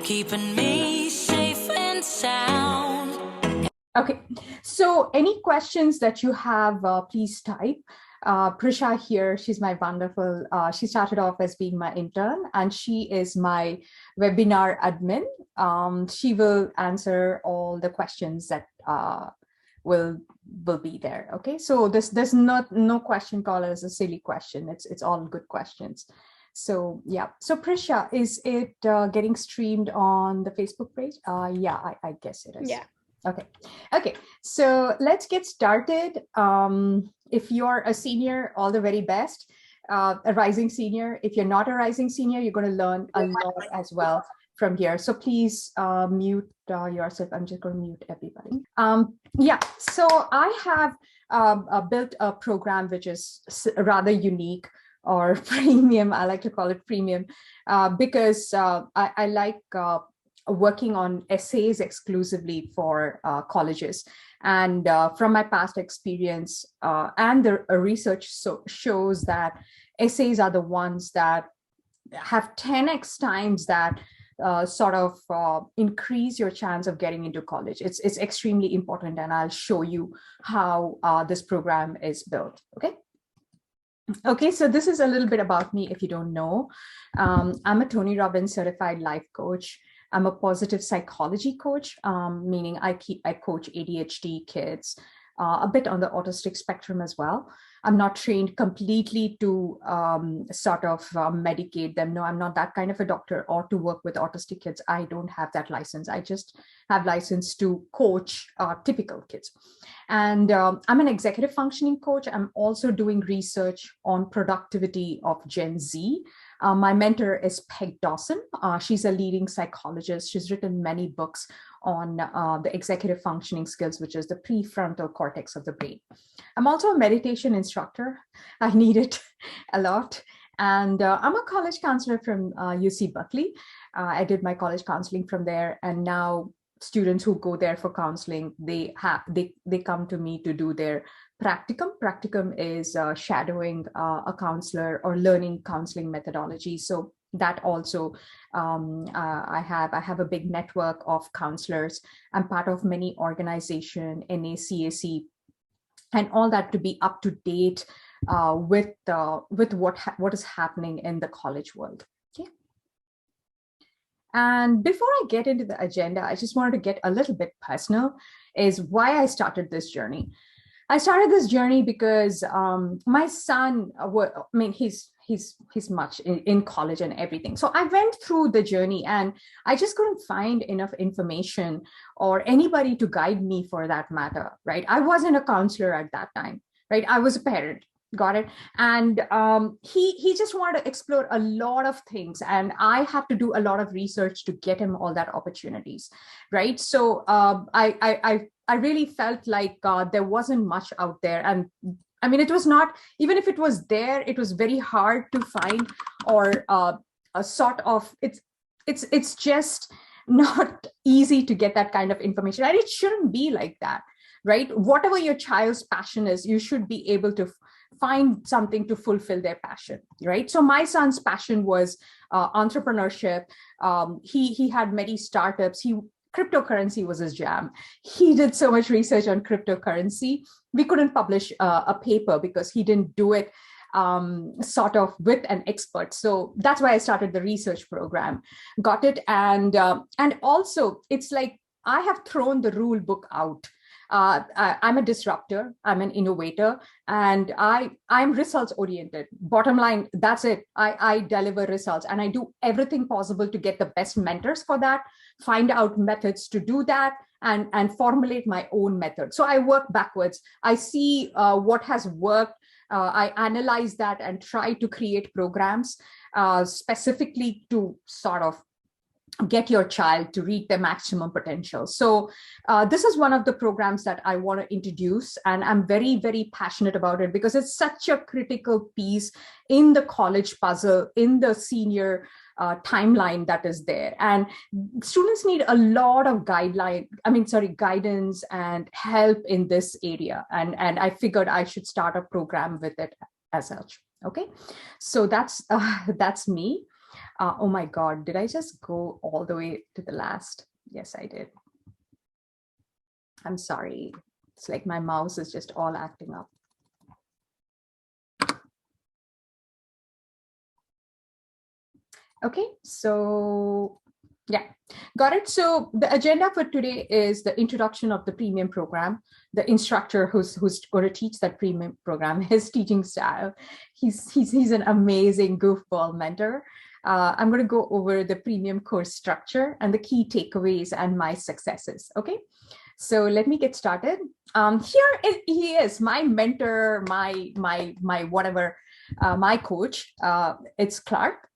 keeping me safe and sound. Okay, so any questions that you have, please type. Prisha here, she's my wonderful, she started off as being my intern and she is my webinar admin. She will answer all the questions that will be there. Okay, so there's no question called as a silly question. It's all good questions. So yeah, so Prisha, is it getting streamed on the Facebook page? Yeah, I guess it is. Yeah. Okay, so let's get started. If you're a senior, all the very best. A rising senior, if you're not a rising senior, you're going to learn a lot as well from here. So please mute yourself. I'm just going to mute everybody. Yeah, so I have built a program which is rather unique, or premium. I like to call it premium because I like working on essays exclusively for colleges. And from my past experience and the research shows that essays are the ones that have 10x times that sort of increase your chance of getting into college. It's extremely important, and I'll show you how this program is built. Okay, so this is a little bit about me if you don't know. I'm a Tony Robbins certified life coach. I'm a positive psychology coach, meaning I coach ADHD kids, a bit on the autistic spectrum as well. I'm not trained completely to sort of medicate them. No, I'm not that kind of a doctor, or to work with autistic kids. I don't have that license. I just have license to coach typical kids. And I'm an executive functioning coach. I'm also doing research on productivity of Gen Z. My mentor is Peg Dawson. She's a leading psychologist. She's written many books on the executive functioning skills, which is the prefrontal cortex of the brain. I'm also a meditation instructor. I need it a lot. And I'm a college counselor from UC Berkeley. I did my college counseling from there. And now students who go there for counseling, they come to me to do their practicum. Practicum is shadowing a counselor or learning counseling methodology. So that also, I have a big network of counselors. I'm part of many organizations, NACAC, and all that, to be up to date with what is happening in the college world. Okay. And before I get into the agenda, I just wanted to get a little bit personal, is why I started this journey. I started this journey because my son, he's much in college and everything. So I went through the journey and I just couldn't find enough information or anybody to guide me, for that matter, right? I wasn't a counselor at that time, right? I was a parent. Got it. And he just wanted to explore a lot of things, and I had to do a lot of research to get him all that opportunities, right? So I really felt like there wasn't much out there. And I mean, it was not, even if it was there, it was very hard to find, or a sort of, it's just not easy to get that kind of information. And it shouldn't be like that, right? Whatever your child's passion is, you should be able to find something to fulfill their passion, right? So my son's passion was entrepreneurship. He had many startups. Cryptocurrency was his jam. He did so much research on cryptocurrency. We couldn't publish a paper because he didn't do it sort of with an expert. So that's why I started the research program. Got it. And also, it's like I have thrown the rule book out. I'm a disruptor, I'm an innovator, and I'm results oriented. Bottom line, that's it. I deliver results, and I do everything possible to get the best mentors for that, find out methods to do that, and formulate my own method. So I work backwards. I see what has worked. I analyze that and try to create programs specifically to sort of get your child to reach their maximum potential. So this is one of the programs that I want to introduce, and I'm very, very passionate about it because it's such a critical piece in the college puzzle, in the senior timeline that is there. And students need a lot of guidance and help in this area. And I figured I should start a program with it as such. Okay, so that's me. Oh my God, did I just go all the way to the last? Yes, I did. I'm sorry. It's like my mouse is just all acting up. Okay, so yeah, got it. So the agenda for today is the introduction of the premium program. The instructor who's going to teach that premium program, his teaching style. He's an amazing goofball mentor. I'm going to go over the premium course structure and the key takeaways and my successes. Okay, so let me get started. He is my mentor, my whatever, my coach. It's Clark.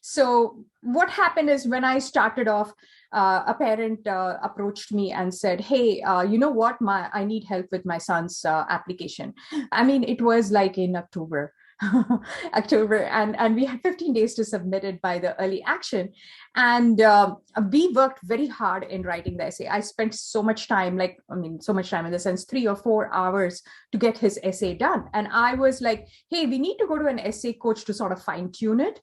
So what happened is when I started off, a parent approached me and said, hey, you know what, I need help with my son's application. I mean, it was like in October. And we had 15 days to submit it by the early action. And we worked very hard in writing the essay. I spent so much time, so much time in the sense 3 or 4 hours to get his essay done. And I was like, hey, we need to go to an essay coach to sort of fine tune it,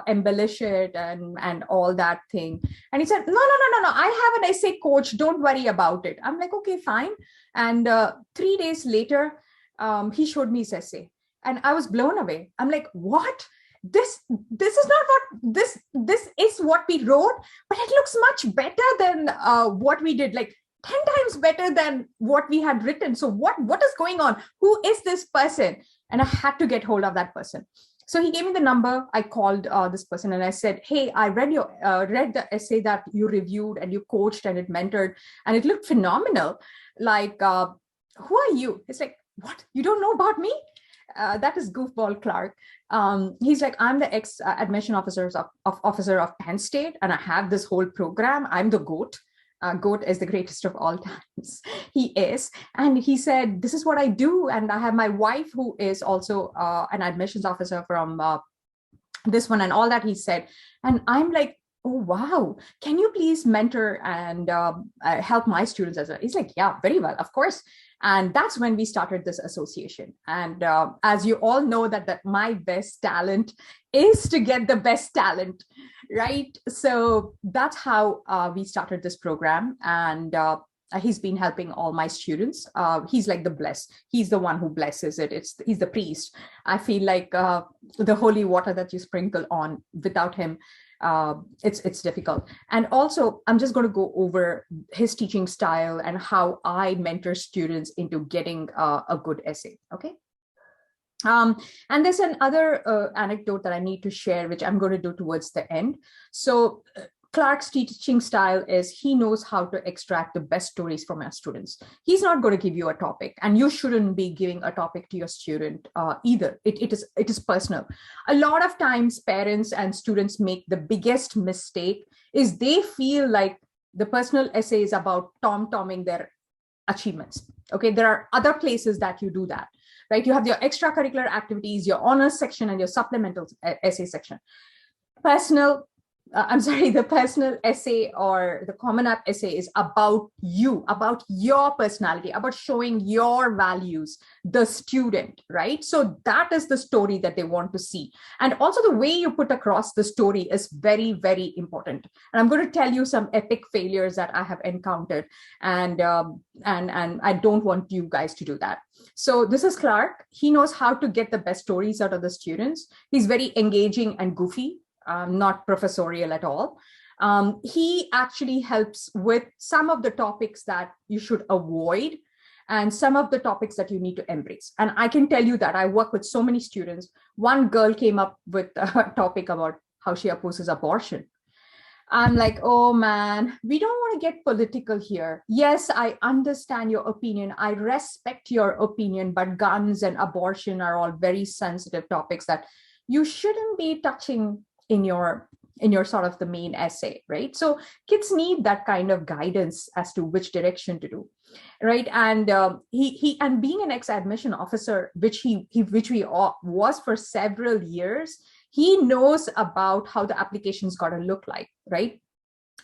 embellish it and all that thing. And he said, no, I have an essay coach. Don't worry about it. I'm like, okay, fine. And 3 days later, he showed me his essay and I was blown away. I'm like, what? This is not what this is what we wrote, but it looks much better than what we did, like 10 times better than what we had written. So what is going on? Who is this person? And I had to get hold of that person. So he gave me the number. I called this person and I said, hey, I read the essay that you reviewed and you coached and it mentored and it looked phenomenal. Like, who are you? It's like, what? You don't know about me? That is Goofball Clark. He's like, I'm the ex-admission officer of Penn State, and I have this whole program. I'm the GOAT. GOAT is the greatest of all times. He is. And he said, this is what I do. And I have my wife who is also an admissions officer from this one and all that he said. And I'm like, oh, wow, can you please mentor and help my students as well? He's like, yeah, very well, of course. And that's when we started this association. And as you all know that my best talent is to get the best talent, right? So that's how we started this program. And he's been helping all my students. He's like the bless. He's the one who blesses it. He's the priest. I feel like the holy water that you sprinkle on. Without him, it's difficult. And also, I'm just going to go over his teaching style and how I mentor students into getting a good essay. Okay. And there's another anecdote that I need to share, which I'm going to do towards the end. So Clark's teaching style is he knows how to extract the best stories from our students. He's not going to give you a topic, and you shouldn't be giving a topic to your student either. It is personal. A lot of times parents and students make the biggest mistake is they feel like the personal essay is about tom-tomming their achievements. Okay, there are other places that you do that, right? You have your extracurricular activities, your honors section, and your supplemental essay section. The personal essay or the Common App essay is about you, about your personality, about showing your values, the student, right? So that is the story that they want to see. And also the way you put across the story is very, very important. And I'm going to tell you some epic failures that I have encountered. And I don't want you guys to do that. So this is Clark. He knows how to get the best stories out of the students. He's very engaging and goofy. Not professorial at all. He actually helps with some of the topics that you should avoid and some of the topics that you need to embrace. And I can tell you that I work with so many students. One girl came up with a topic about how she opposes abortion. I'm like, oh man, we don't want to get political here. Yes, I understand your opinion. I respect your opinion, but guns and abortion are all very sensitive topics that you shouldn't be touching in your sort of the main essay, right? So kids need that kind of guidance as to which direction to do, right? And he and being an ex-admission officer, which we was for several years, he knows about how the application's got to look like, right?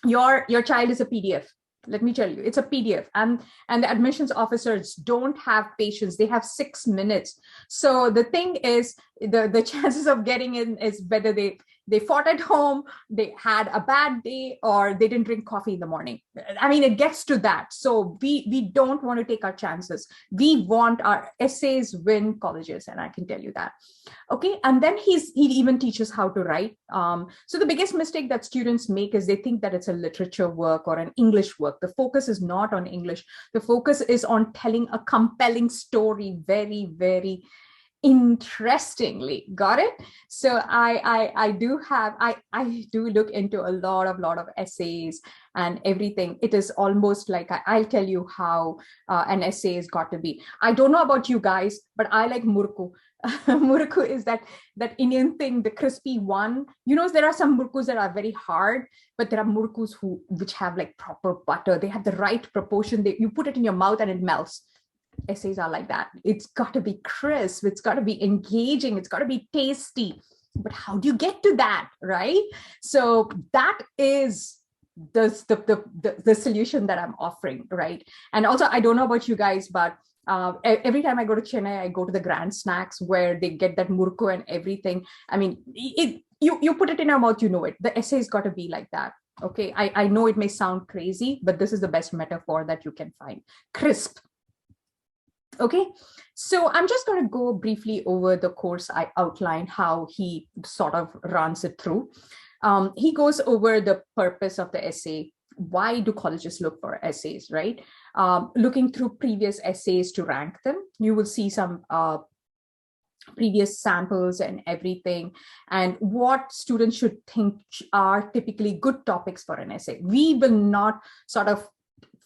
Your child is a PDF. Let me tell you, it's a PDF, and the admissions officers don't have patience. They have 6 minutes. So the thing is, the chances of getting in is whether they fought at home, they had a bad day, or they didn't drink coffee in the morning. I mean, it gets to that. So we don't want to take our chances. We want our essays win colleges, and I can tell you that. Okay, and then he even teaches how to write. So the biggest mistake that students make is they think that it's a literature work or an English work. The focus is not on English. The focus is on telling a compelling story very, very interestingly. Got it? So I do look into a lot of essays and everything. It is almost like I'll tell you how an essay has got to be. I don't know about you guys, but I like murku. Murku is that Indian thing, the crispy one. You know, there are some murkus that are very hard, but there are murkus which have like proper butter. They have the right proportion. You put it in your mouth and it melts. Essays are like that. It's got to be crisp. It's got to be engaging. It's got to be tasty. But how do you get to that, right? So that is the solution that I'm offering, right? And also, I don't know about you guys, but every time I go to Chennai, I go to the Grand Snacks where they get that murku and everything. I mean, you put it in your mouth, you know it. The essay's got to be like that. Okay, I know it may sound crazy, but this is the best metaphor that you can find. Crisp. Okay, so I'm just going to go briefly over the course I outlined, how he sort of runs it through. He goes over the purpose of the essay. Why do colleges look for essays, right? Looking through previous essays to rank them. You will see some previous samples and everything, and what students should think are typically good topics for an essay. We will not sort of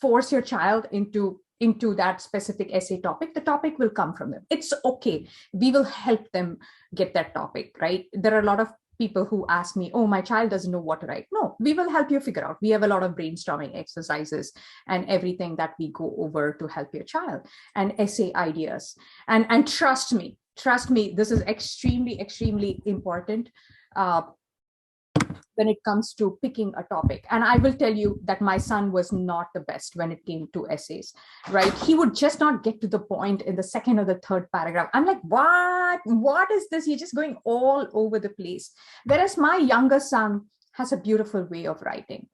force your child into that specific essay topic. The topic will come from them. It's okay. We will help them get that topic, right? There are a lot of people who ask me, oh, my child doesn't know what to write. No, we will help you figure out. We have a lot of brainstorming exercises and everything that we go over to help your child, and essay ideas. And trust me, this is extremely important when it comes to picking a topic. And I will tell you that my son was not the best when it came to essays, right? He would just not get to the point in the second or the third paragraph. I'm like, what is this? You're just going all over the place. Whereas my younger son has a beautiful way of writing,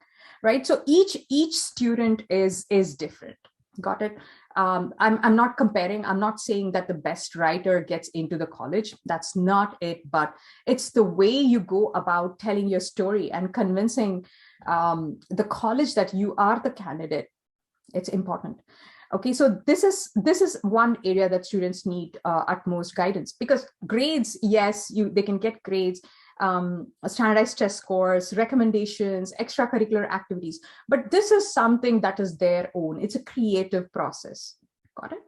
right? So each student is different. Got it? I'm not comparing. I'm not saying that the best writer gets into the college. That's not it. But it's the way you go about telling your story and convincing the college that you are the candidate. It's important. Okay, so this is one area that students need utmost guidance, because grades, yes, they can get grades, standardized test scores, recommendations, extracurricular activities, but this is something that is their own. It's a creative process. Got it?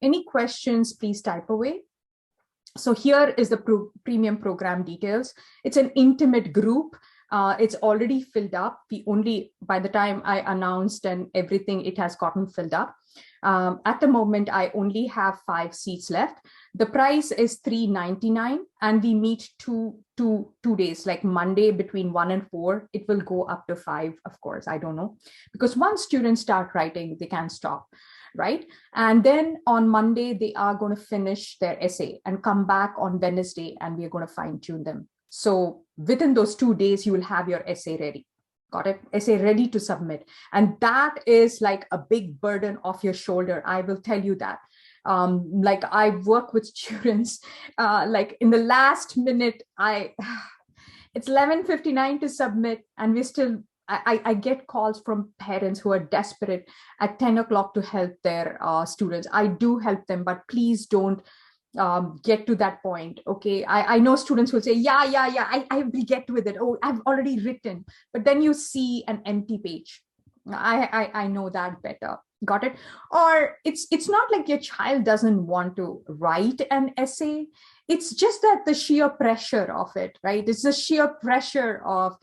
Any questions, please type away. So here is the premium program details. It's an intimate group. It's already filled up. By the time I announced and everything, it has gotten filled up. At the moment, I only have 5 seats left. The price is $399, and we meet two days, like Monday between 1 and 4. It will go up to 5, of course. I don't know, because once students start writing, they can't stop, right? And then on Monday, they are going to finish their essay and come back on Wednesday, and we are going to fine tune them. So within those 2 days, you will have your essay ready. Got it? Essay ready to submit. And that is like a big burden off your shoulder. I will tell you that. Like I work with students, like in the last minute, it's 11:59 to submit, and I get calls from parents who are desperate at 10 o'clock to help their students. I do help them, but please don't get to that point. Okay, I know students will say, yeah, I will get with it. Oh, I've already written. But then you see an empty page. I know that better. Got it? Or it's not like your child doesn't want to write an essay. It's just that the sheer pressure of it, right? It's the sheer pressure of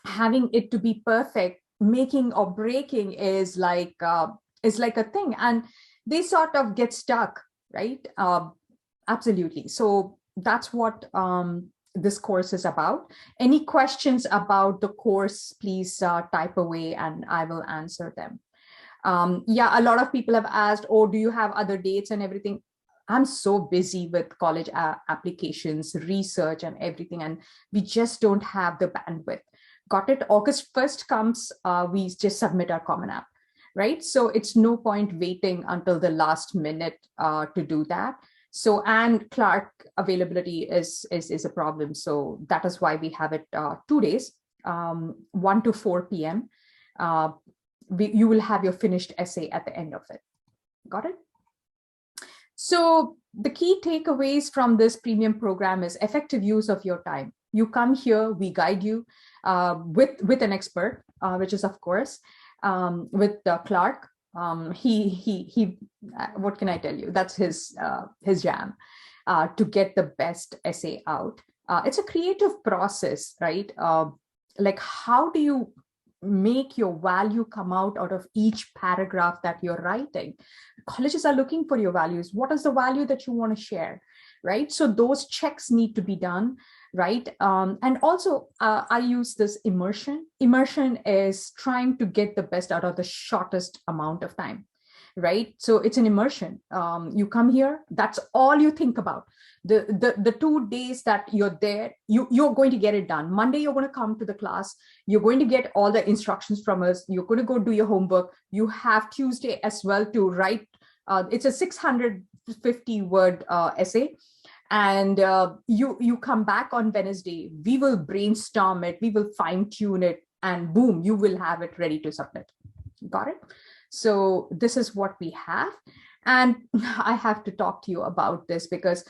having it to be perfect. Making or breaking is like a thing, and they sort of get stuck, right? Absolutely. So that's what this course is about. Any questions about the course, please type away and I will answer them. Yeah, a lot of people have asked, oh, do you have other dates and everything? I'm so busy with college applications, research and everything, and we just don't have the bandwidth. Got it? August 1st comes, we just submit our Common App, right? So it's no point waiting until the last minute to do that. So, and Clark availability is a problem. So that is why we have it 2 days, 1 to 4 p.m. You will have your finished essay at the end of it. Got it? So the key takeaways from this premium program is effective use of your time. You come here, we guide you with an expert, which is of course with Clark. He what can I tell you? That's his jam to get the best essay out. It's a creative process, right? Like, how do you make your value come out of each paragraph that you're writing? Colleges are looking for your values. What is the value that you want to share, right? So those checks need to be done, right? And also I use this immersion. Immersion is trying to get the best out of the shortest amount of time, right? So it's an immersion. You come here, that's all you think about. The 2 days that you're there, you're going to get it done. Monday, you're going to come to the class. You're going to get all the instructions from us. You're going to go do your homework. You have Tuesday as well to write. It's a 650 word essay. And you come back on Wednesday. We will brainstorm it. We will fine tune it. And boom, you will have it ready to submit. Got it? So this is what we have. And I have to talk to you about this because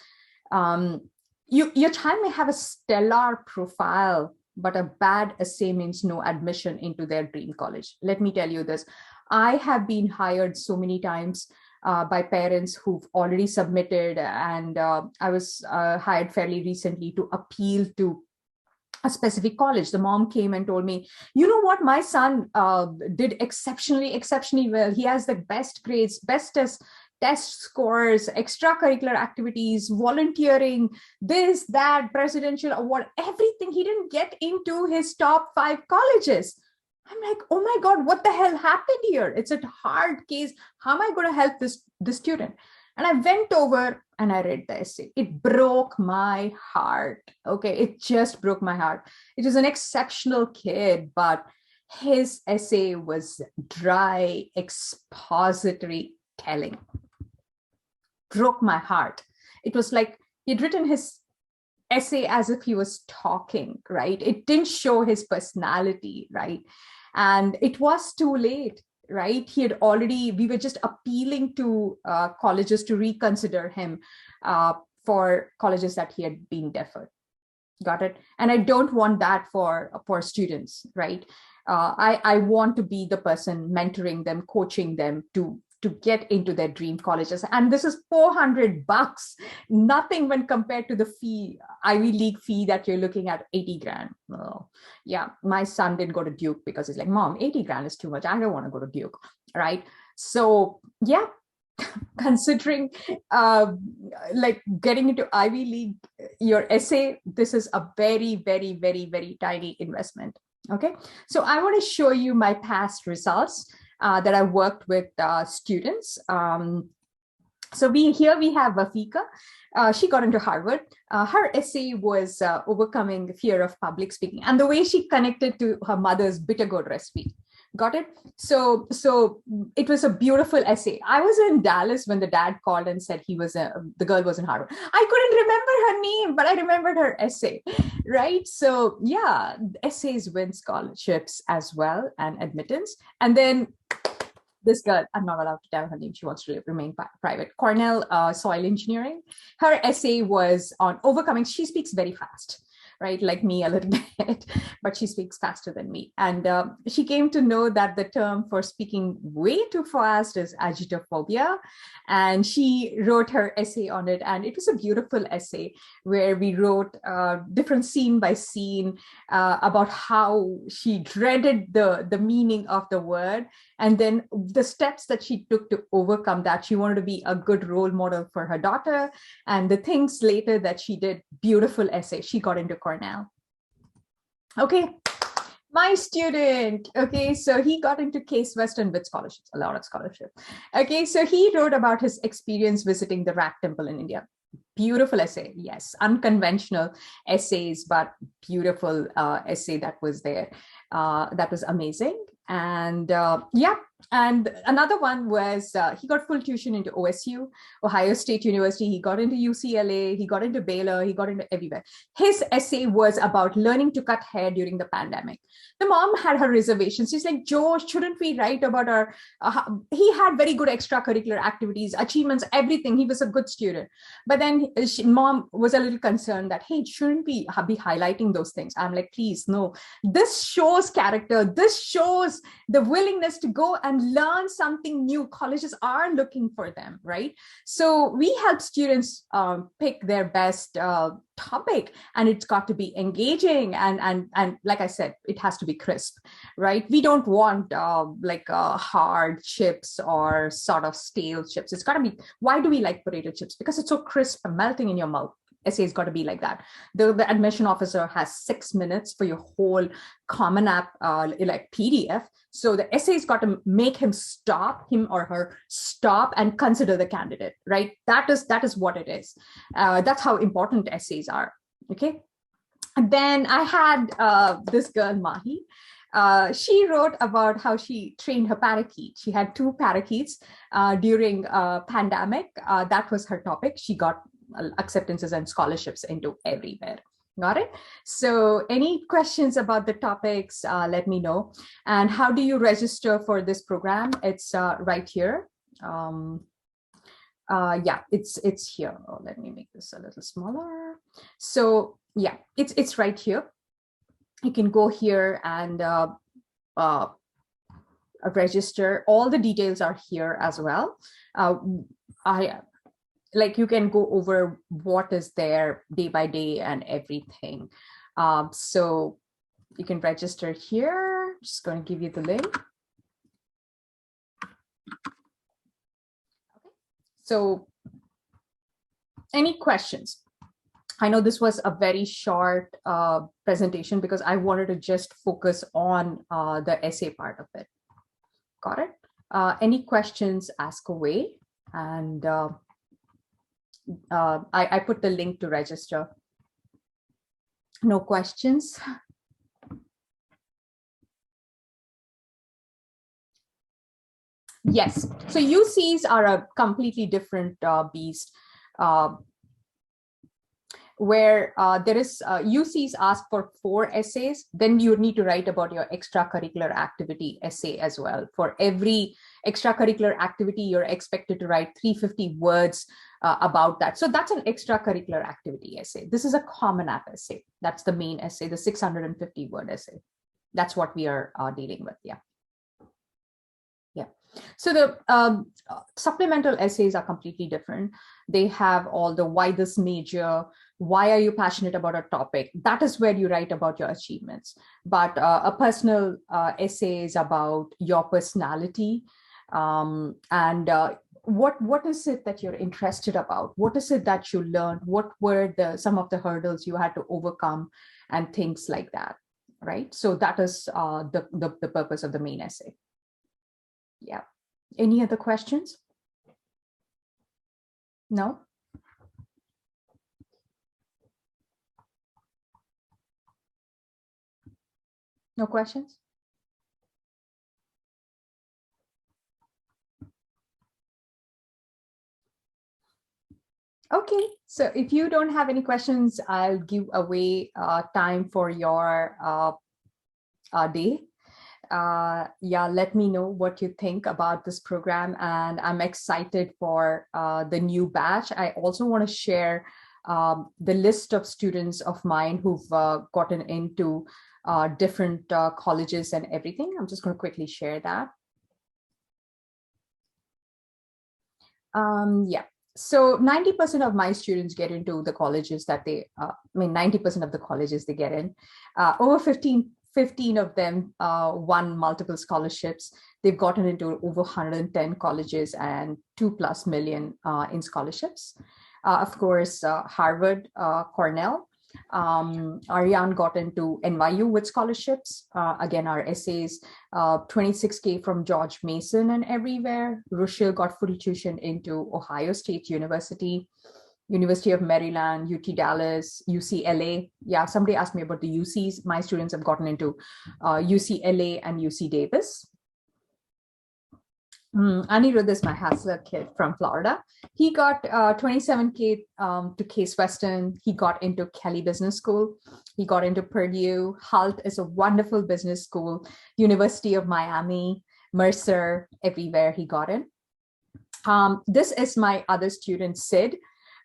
your child may have a stellar profile, but a bad essay means no admission into their dream college. Let me tell you this. I have been hired so many times by parents who've already submitted, and I was hired fairly recently to appeal to a specific college. The mom came and told me, you know what, my son did exceptionally well. He has the best grades, bestest test scores, extracurricular activities, volunteering, this, that, presidential award, everything. He didn't get into his top 5 colleges. I'm like, oh my God, what the hell happened here? It's a hard case. How am I going to help this student? And I went over and I read the essay. It broke my heart. Okay, it just broke my heart. It was an exceptional kid, but his essay was dry, expository telling. Broke my heart. It was like he'd written his essay as if he was talking, right? It didn't show his personality, right? And it was too late, right? We were just appealing to colleges to reconsider him for colleges that he had been deferred. Got it? And I don't want that for students, right? I want to be the person mentoring them, coaching them to get into their dream colleges. And this is $400, nothing when compared to the fee, Ivy League fee that you're looking at, 80 grand. Oh, yeah, my son didn't go to Duke because he's like, Mom, 80 grand is too much. I don't want to go to Duke, right? So yeah, considering like getting into Ivy League, your essay, this is a very, very, very, very tiny investment. Okay, so I want to show you my past results that I worked with students. So we have Vafika. She got into Harvard. Her essay was overcoming fear of public speaking, and the way she connected to her mother's bitter gourd recipe. Got it? So it was a beautiful essay. I was in Dallas when the dad called and said the girl was in Harvard. I couldn't remember her name, but I remembered her essay, right? So yeah, essays win scholarships as well and admittance. And then this girl, I'm not allowed to tell her name. She wants to remain private. Cornell soil engineering. Her essay was on overcoming. She speaks very fast. right? Like me a little bit, but she speaks faster than me. And she came to know that the term for speaking way too fast is agitophobia. And she wrote her essay on it. And it was a beautiful essay where we wrote different scene by scene about how she dreaded the meaning of the word, and then the steps that she took to overcome that. She wanted to be a good role model for her daughter, and the things later that she did. Beautiful essay. She got into Cornell. Okay, my student. Okay, so he got into Case Western with scholarships, a lot of scholarship. Okay, so he wrote about his experience visiting the Rat Temple in India. Beautiful essay. Yes, unconventional essays, but beautiful essay that was there. That was amazing. And yeah, and another one was he got full tuition into OSU, Ohio State University. He got into UCLA, he got into Baylor, he got into everywhere. His essay was about learning to cut hair during the pandemic. The mom had her reservations. She's like, Joe, shouldn't we write about our, he had very good extracurricular activities, achievements, everything. He was a good student. But then mom was a little concerned that, hey, shouldn't we be highlighting those things? I'm like, please, no. This shows character. This shows the willingness to go and learn something new. Colleges are looking for them, right? So we help students pick their best topic, and it's got to be engaging, and like I said, it has to be crisp, right? We don't want hard chips or sort of stale chips. It's got to be. Why do we like potato chips? Because it's so crisp and melting in your mouth. Essay's got to be like that. The admission officer has 6 minutes for your whole Common App like PDF. So the essay's got to make him or her stop and consider the candidate, right? That is what it is. That's how important essays are. Okay. And then I had this girl, Mahi. She wrote about how she trained her parakeet. She had 2 parakeets during pandemic. That was her topic. She got acceptances and scholarships into everywhere. Got it? So any questions about the topics, let me know. And how do you register for this program? It's right here. Yeah, it's here. Oh, let me make this a little smaller. So yeah, it's right here. You can go here and register. All the details are here as well. You can go over what is there day by day and everything. So you can register here. Just going to give you the link. Okay. So any questions? I know this was a very short presentation because I wanted to just focus on the essay part of it. Got it? Any questions, ask away. And I put the link to register. No questions? Yes. So UCs are a completely different beast. Where there is UCs ask for 4 essays, then you need to write about your extracurricular activity essay as well. For every extracurricular activity, you're expected to write 350 words about that. So that's an extracurricular activity essay. This is a Common App essay. That's the main essay, the 650 word essay. That's what we are dealing with. Yeah. Yeah. So the supplemental essays are completely different. They have all the why this major, why are you passionate about a topic? That is where you write about your achievements. But a personal essay is about your personality and what is it that you're interested about? What is it that you learned? What were some of the hurdles you had to overcome and things like that, right? So that is the purpose of the main essay. Yeah. Any other questions? No? No questions? Okay, so if you don't have any questions, I'll give away time for your day. Yeah, let me know what you think about this program, and I'm excited for the new batch. I also want to share the list of students of mine who've gotten into different colleges and everything. I'm just going to quickly share that. Yeah. So 90% of my students get into the colleges that they, 90% of the colleges they get in. Over 15 of them won multiple scholarships. They've gotten into over 110 colleges and 2+ million in scholarships. Of course, Harvard, Cornell. Ariane got into NYU with scholarships. Again, our essays, 26K from George Mason and everywhere. Rochelle got full tuition into Ohio State University, University of Maryland, UT Dallas, UCLA. Yeah, somebody asked me about the UCs. My students have gotten into UCLA and UC Davis. Anirudh is my Hassler kid from Florida. He got 27K to Case Western. He got into Kelley Business School. He got into Purdue. HALT is a wonderful business school. University of Miami, Mercer, everywhere he got in. This is my other student, Sid,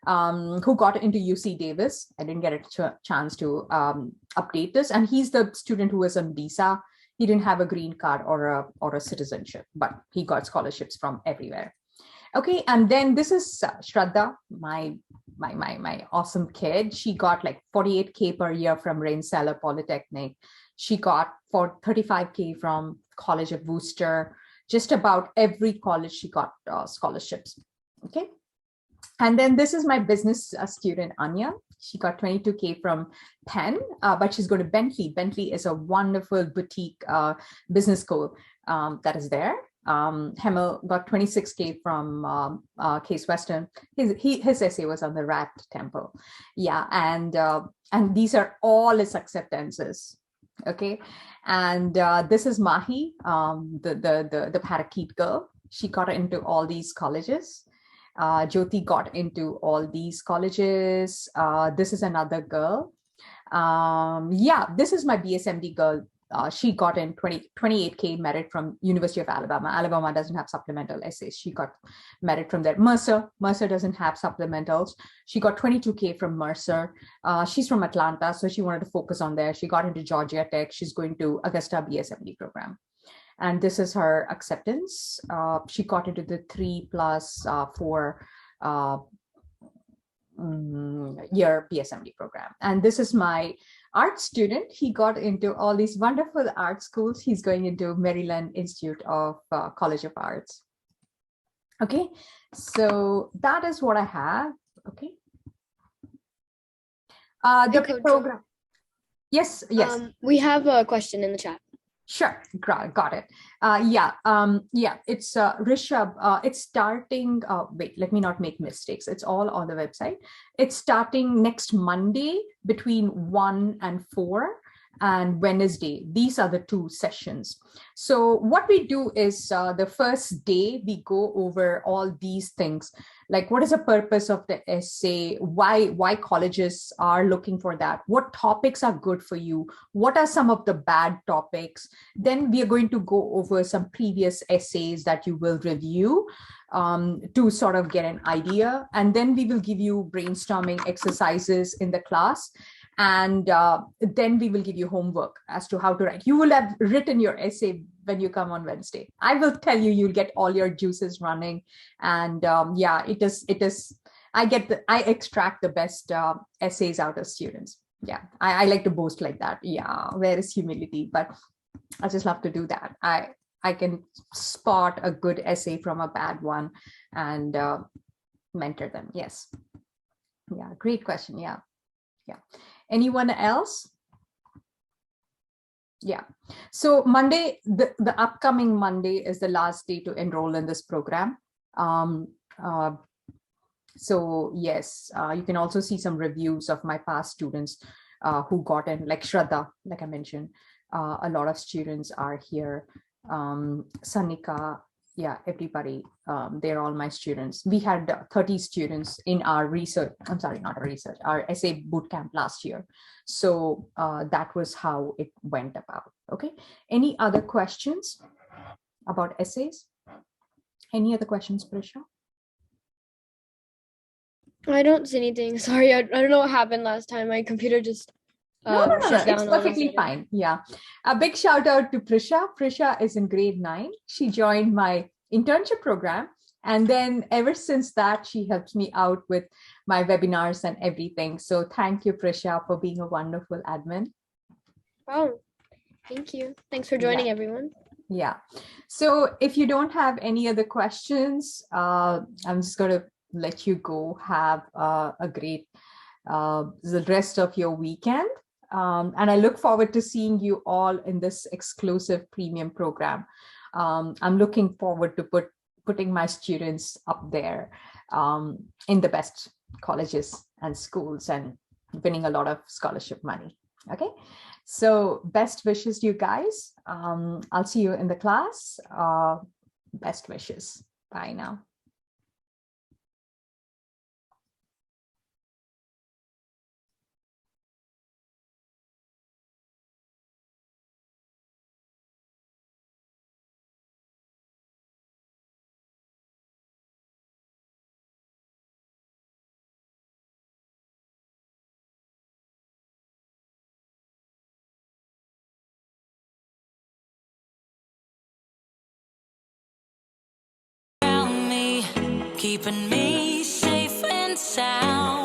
who got into UC Davis. I didn't get a chance to update this. And he's the student who was on visa. He didn't have a green card or a citizenship, but he got scholarships from everywhere. Okay, and then this is Shraddha, my awesome kid. She got like 48K per year from Rensselaer Polytechnic. She got 35K from College of Worcester. Just about every college she got scholarships. Okay, and then this is my business student Anya. She got 22K from Penn, but she's going to Bentley. Bentley is a wonderful boutique business school that is there. Hemel got 26K from Case Western. His essay was on the Rat Temple. Yeah, and these are all his acceptances. Okay, and this is Mahi, the parakeet girl. She got into all these colleges. Jyoti got into all these colleges. This is another girl. Yeah, this is my BSMD girl. She got in 28K merit from University of Alabama. Alabama doesn't have supplemental essays. She got merit from there. Mercer doesn't have supplementals. She got 22K from Mercer. She's from Atlanta, so she wanted to focus on there. She got into Georgia Tech. She's going to Augusta BS program. And this is her acceptance. She got into the 3+4 year PSMD program. And this is my art student. He got into all these wonderful art schools. He's going into Maryland Institute of College of Arts. Okay, so that is what I have. Okay. The program. Yes. We have a question in the chat. Sure, got it. Yeah, it's Rishabh. It's starting, wait, let me not make mistakes. It's all on the website. It's starting next Monday between 1 and 4 and Wednesday. These are the 2 sessions. So what we do is the first day, we go over all these things. Like, what is the purpose of the essay? Why colleges are looking for that? What topics are good for you? What are some of the bad topics? Then we are going to go over some previous essays that you will review to sort of get an idea. And then we will give you brainstorming exercises in the class. And then we will give you homework as to how to write. You will have written your essay when you come on Wednesday. I will tell you, you'll get all your juices running. And yeah, it is, I extract the best essays out of students. Yeah, I like to boast like that. Yeah, where is humility? But I just love to do that. I can spot a good essay from a bad one and mentor them. Yes. Yeah, great question. Yeah. Anyone else? Yeah. So Monday, the upcoming Monday is the last day to enroll in this program. So yes, you can also see some reviews of my past students who got in, like Shraddha, like I mentioned. A lot of students are here. Sanika, yeah, everybody, they're all my students. We had 30 students in our research, I'm sorry, not a research, our essay bootcamp last year. So that was how it went about. Okay, any other questions about essays? Any other questions, Prisha? I don't see anything. Sorry, I don't know what happened last time. My computer just No. shut down It's all of a perfectly sudden. fine. Yeah. A big shout out to Prisha. Prisha is in grade 9. She joined my internship program. And then ever since that, she helps me out with my webinars and everything. So thank you, Prisha, for being a wonderful admin. Oh, thank you. Thanks for joining, everyone. Yeah. So if you don't have any other questions, I'm just going to let you go have a great the rest of your weekend. And I look forward to seeing you all in this exclusive premium program. I'm looking forward to putting my students up there in the best colleges and schools and winning a lot of scholarship money. Okay. So best wishes, you guys. I'll see you in the class. Best wishes. Bye now. Around me, keeping me safe and sound.